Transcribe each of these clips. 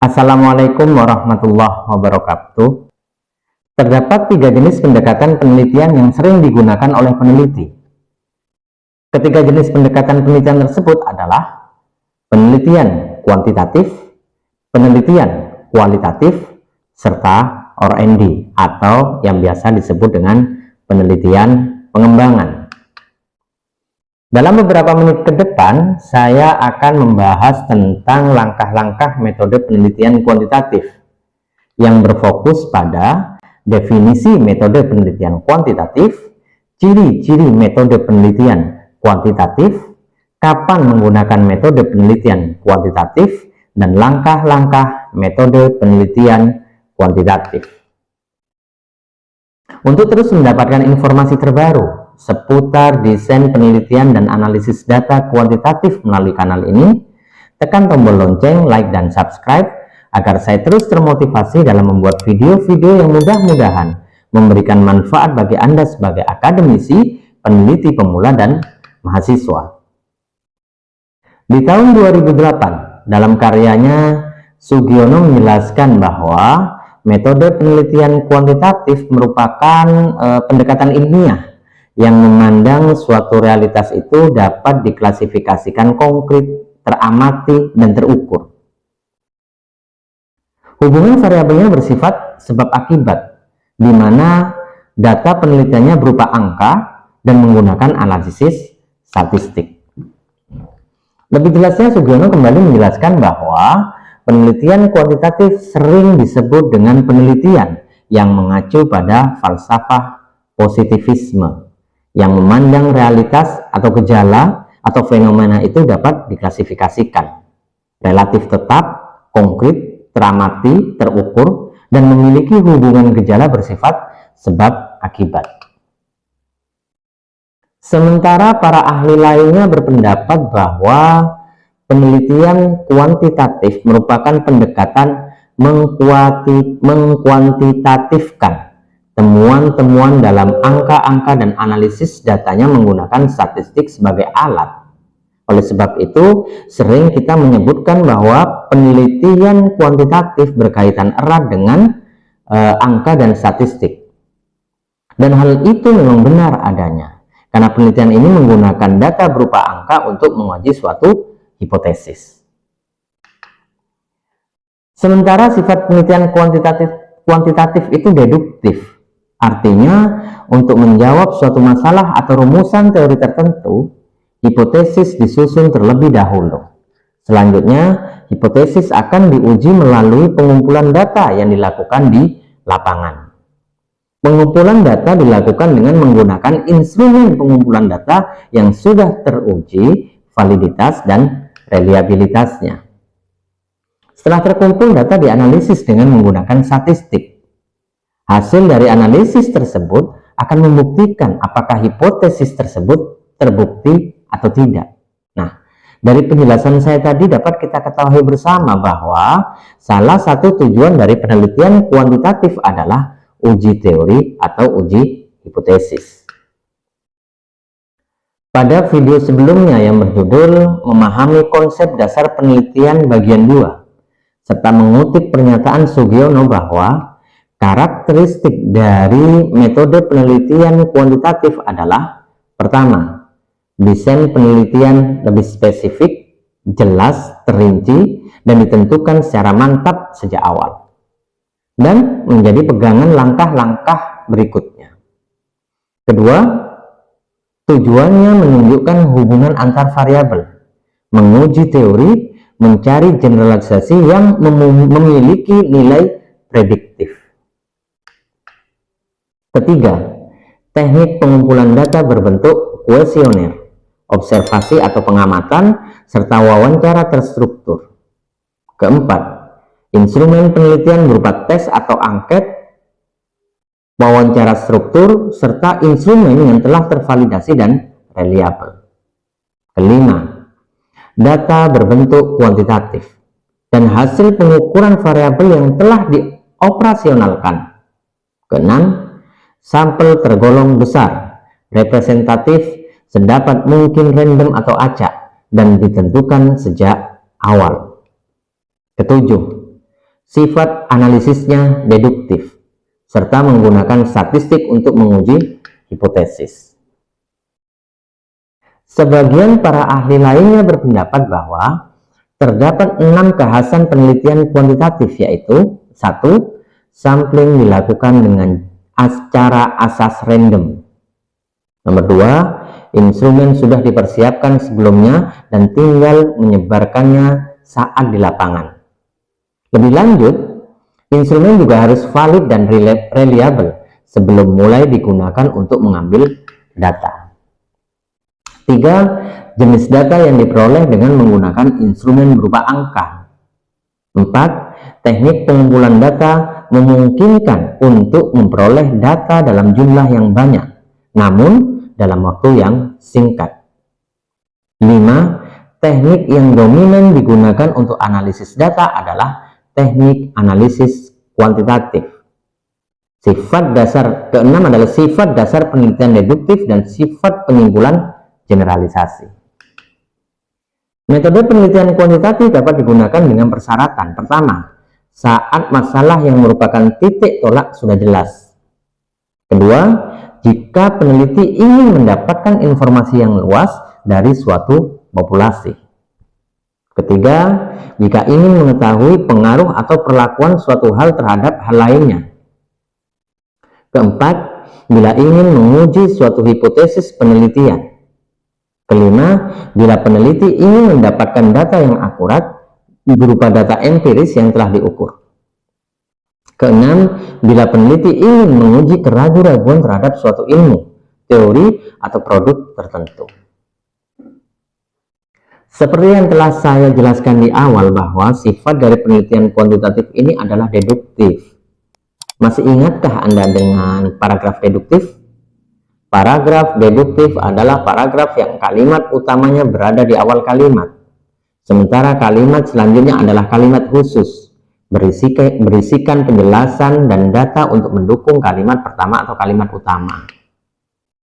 Assalamualaikum warahmatullahi wabarakatuh. Terdapat 3 jenis pendekatan penelitian yang sering digunakan oleh peneliti. Ketiga jenis pendekatan penelitian tersebut adalah penelitian kuantitatif, penelitian kualitatif, serta R&D atau yang biasa disebut dengan penelitian pengembangan. Dalam beberapa menit ke depan, saya akan membahas tentang langkah-langkah metode penelitian kuantitatif yang berfokus pada definisi metode penelitian kuantitatif, ciri-ciri metode penelitian kuantitatif, kapan menggunakan metode penelitian kuantitatif, dan langkah-langkah metode penelitian kuantitatif. Untuk terus mendapatkan informasi terbaru seputar desain penelitian dan analisis data kuantitatif melalui kanal ini, tekan tombol lonceng, like, dan subscribe agar saya terus termotivasi dalam membuat video-video yang mudah-mudahan memberikan manfaat bagi Anda sebagai akademisi, peneliti pemula, dan mahasiswa. Di tahun 2008, dalam karyanya, Sugiono menjelaskan bahwa metode penelitian kuantitatif merupakan pendekatan ilmiah yang memandang suatu realitas itu dapat diklasifikasikan konkret, teramati, dan terukur. Hubungan variabelnya bersifat sebab akibat, di mana data penelitiannya berupa angka dan menggunakan analisis statistik. Lebih jelasnya, Sugiono kembali menjelaskan bahwa penelitian kuantitatif sering disebut dengan penelitian yang mengacu pada falsafah positivisme, yang memandang realitas atau gejala atau fenomena itu dapat diklasifikasikan, relatif tetap, konkret, teramati, terukur, dan memiliki hubungan gejala bersifat sebab akibat. Sementara para ahli lainnya berpendapat bahwa penelitian kuantitatif merupakan pendekatan mengkuantitatifkan temuan-temuan dalam angka-angka dan analisis datanya menggunakan statistik sebagai alat. Oleh sebab itu, sering kita menyebutkan bahwa penelitian kuantitatif berkaitan erat dengan angka dan statistik. Dan hal itu memang benar adanya, karena penelitian ini menggunakan data berupa angka untuk menguji suatu hipotesis. Sementara sifat penelitian kuantitatif itu deduktif. Artinya, untuk menjawab suatu masalah atau rumusan teori tertentu, hipotesis disusun terlebih dahulu. Selanjutnya, hipotesis akan diuji melalui pengumpulan data yang dilakukan di lapangan. Pengumpulan data dilakukan dengan menggunakan instrumen pengumpulan data yang sudah teruji validitas dan reliabilitasnya. Setelah terkumpul, data dianalisis dengan menggunakan statistik. Hasil dari analisis tersebut akan membuktikan apakah hipotesis tersebut terbukti atau tidak. Nah, dari penjelasan saya tadi dapat kita ketahui bersama bahwa salah satu tujuan dari penelitian kuantitatif adalah uji teori atau uji hipotesis. Pada video sebelumnya yang berjudul Memahami Konsep Dasar Penelitian bagian 2, serta mengutip pernyataan Sugiono bahwa karakteristik dari metode penelitian kuantitatif adalah: pertama, desain penelitian lebih spesifik, jelas, terinci, dan ditentukan secara mantap sejak awal, dan menjadi pegangan langkah-langkah berikutnya. Kedua, tujuannya menunjukkan hubungan antar variabel, menguji teori, mencari generalisasi yang memiliki nilai prediktif. Ketiga, teknik pengumpulan data berbentuk kuesioner, observasi atau pengamatan, serta wawancara terstruktur. Keempat, instrumen penelitian berupa tes atau angket, wawancara struktur, serta instrumen yang telah tervalidasi dan reliabel. Kelima, data berbentuk kuantitatif dan hasil pengukuran variabel yang telah dioperasionalkan. Keenam, sampel tergolong besar, representatif, sedapat mungkin random atau acak, dan ditentukan sejak awal. Ketujuh, Sifat analisisnya deduktif, serta menggunakan statistik untuk menguji hipotesis. Sebagian para ahli lainnya berpendapat bahwa terdapat 6 kekhasan penelitian kuantitatif, yaitu 1. Sampling dilakukan dengan cara asas random. Nomor 2. Instrumen sudah dipersiapkan sebelumnya dan tinggal menyebarkannya saat di lapangan. Lebih lanjut, instrumen juga harus valid dan reliable sebelum mulai digunakan untuk mengambil data. 3. Jenis data yang diperoleh dengan menggunakan instrumen berupa angka. 4. Teknik pengumpulan data memungkinkan untuk memperoleh data dalam jumlah yang banyak, namun dalam waktu yang singkat. 5. Teknik yang dominan digunakan untuk analisis data adalah teknik analisis kuantitatif. Sifat dasar keenam adalah sifat dasar penelitian deduktif dan sifat penyimpulan generalisasi. Metode penelitian kuantitatif dapat digunakan dengan persyaratan. Pertama, saat masalah yang merupakan titik tolak sudah jelas. Kedua, jika peneliti ingin mendapatkan informasi yang luas dari suatu populasi. Ketiga, jika ingin mengetahui pengaruh atau perlakuan suatu hal terhadap hal lainnya. Keempat, bila ingin menguji suatu hipotesis penelitian. Kelima, bila peneliti ingin mendapatkan data yang akurat berupa data empiris yang telah diukur. Keenam, bila peneliti ingin menguji keraguan-raguan terhadap suatu ilmu, teori, atau produk tertentu. Seperti yang telah saya jelaskan di awal bahwa sifat dari penelitian kuantitatif ini adalah deduktif. Masih ingatkah Anda dengan paragraf deduktif? Paragraf deduktif adalah paragraf yang kalimat utamanya berada di awal kalimat. Sementara kalimat selanjutnya adalah kalimat khusus, berisikan penjelasan dan data untuk mendukung kalimat pertama atau kalimat utama.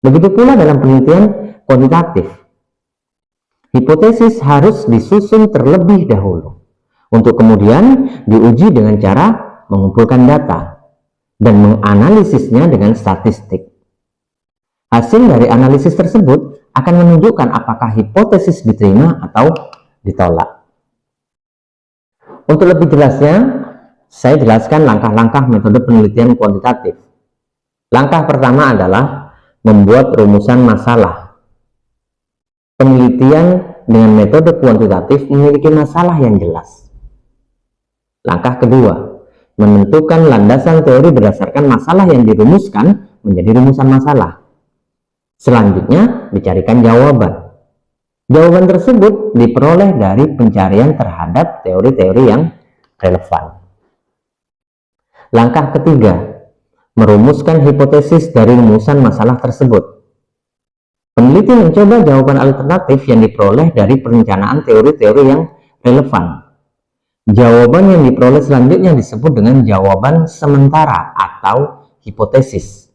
Begitu pula dalam penelitian kuantitatif. Hipotesis harus disusun terlebih dahulu, untuk kemudian diuji dengan cara mengumpulkan data dan menganalisisnya dengan statistik. Hasil dari analisis tersebut akan menunjukkan apakah hipotesis diterima atau ditolak. Untuk lebih jelasnya, saya jelaskan langkah-langkah metode penelitian kuantitatif. Langkah pertama adalah membuat rumusan masalah. Penelitian dengan metode kuantitatif memiliki masalah yang jelas. Langkah kedua, menentukan landasan teori berdasarkan masalah yang dirumuskan menjadi rumusan masalah. Selanjutnya, dicarikan jawaban. Jawaban tersebut diperoleh dari pencarian terhadap teori-teori yang relevan. Langkah ketiga, merumuskan hipotesis dari rumusan masalah tersebut. Peneliti mencoba jawaban alternatif yang diperoleh dari perencanaan teori-teori yang relevan. Jawaban yang diperoleh selanjutnya disebut dengan jawaban sementara atau hipotesis.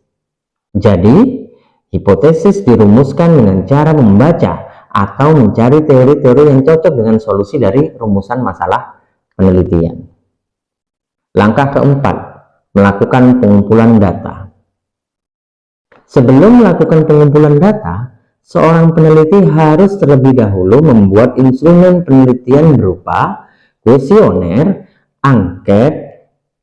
Jadi, hipotesis dirumuskan dengan cara membaca atau mencari teori-teori yang cocok dengan solusi dari rumusan masalah penelitian. Langkah keempat, melakukan pengumpulan data. Sebelum melakukan pengumpulan data, seorang peneliti harus terlebih dahulu membuat instrumen penelitian berupa kuesioner, angket,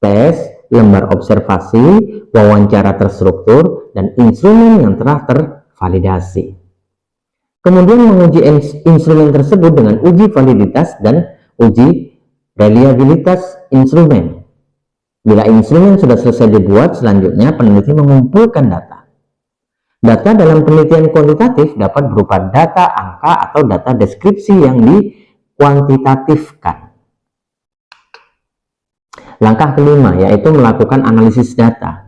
tes, lembar observasi, wawancara terstruktur, dan instrumen yang telah tervalidasi. Kemudian menguji instrumen tersebut dengan uji validitas dan uji reliabilitas instrumen. Bila instrumen sudah selesai dibuat, selanjutnya peneliti mengumpulkan data. Data dalam penelitian kuantitatif dapat berupa data angka atau data deskripsi yang dikuantitatifkan. Langkah kelima yaitu melakukan analisis data.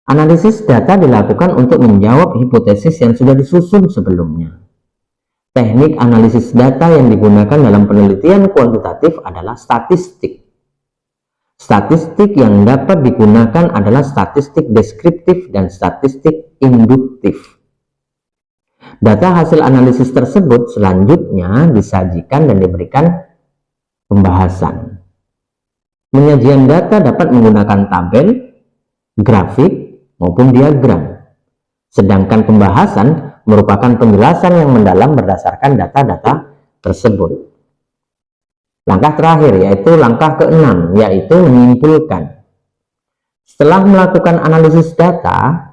Analisis data dilakukan untuk menjawab hipotesis yang sudah disusun sebelumnya. Teknik analisis data yang digunakan dalam penelitian kuantitatif adalah statistik. Statistik yang dapat digunakan adalah statistik deskriptif dan statistik induktif. Data hasil analisis tersebut selanjutnya disajikan dan diberikan pembahasan. Penyajian data dapat menggunakan tabel, grafik, maupun diagram. Sedangkan pembahasan merupakan penjelasan yang mendalam berdasarkan data-data tersebut. Langkah terakhir yaitu langkah ke-6, yaitu menyimpulkan. Setelah melakukan analisis data,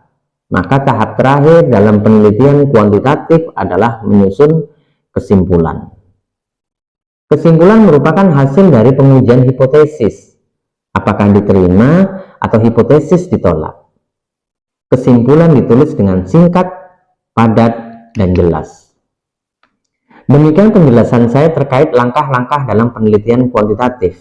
maka tahap terakhir dalam penelitian kuantitatif adalah menyusun kesimpulan. Kesimpulan merupakan hasil dari pengujian hipotesis, apakah diterima atau hipotesis ditolak. Kesimpulan ditulis dengan singkat, padat, dan jelas. Demikian penjelasan saya terkait langkah-langkah dalam penelitian kuantitatif.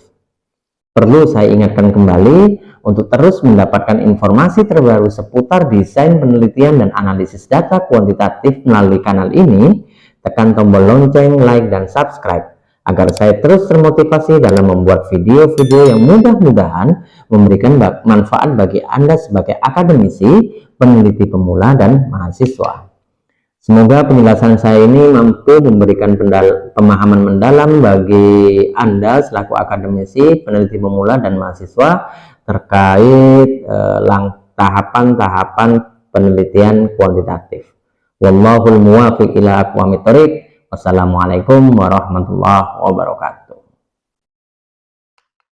Perlu saya ingatkan kembali, untuk terus mendapatkan informasi terbaru seputar desain penelitian dan analisis data kuantitatif melalui kanal ini, tekan tombol lonceng, like, dan subscribe, agar saya terus termotivasi dalam membuat video-video yang mudah-mudahan memberikan manfaat bagi Anda sebagai akademisi, peneliti pemula, dan mahasiswa. Semoga penjelasan saya ini mampu memberikan pemahaman mendalam bagi Anda selaku akademisi, peneliti pemula, dan mahasiswa terkait tahapan-tahapan penelitian kuantitatif. Wallahul muwaffiq ila aqwamit thoriq. Wassalamualaikum warahmatullahi wabarakatuh.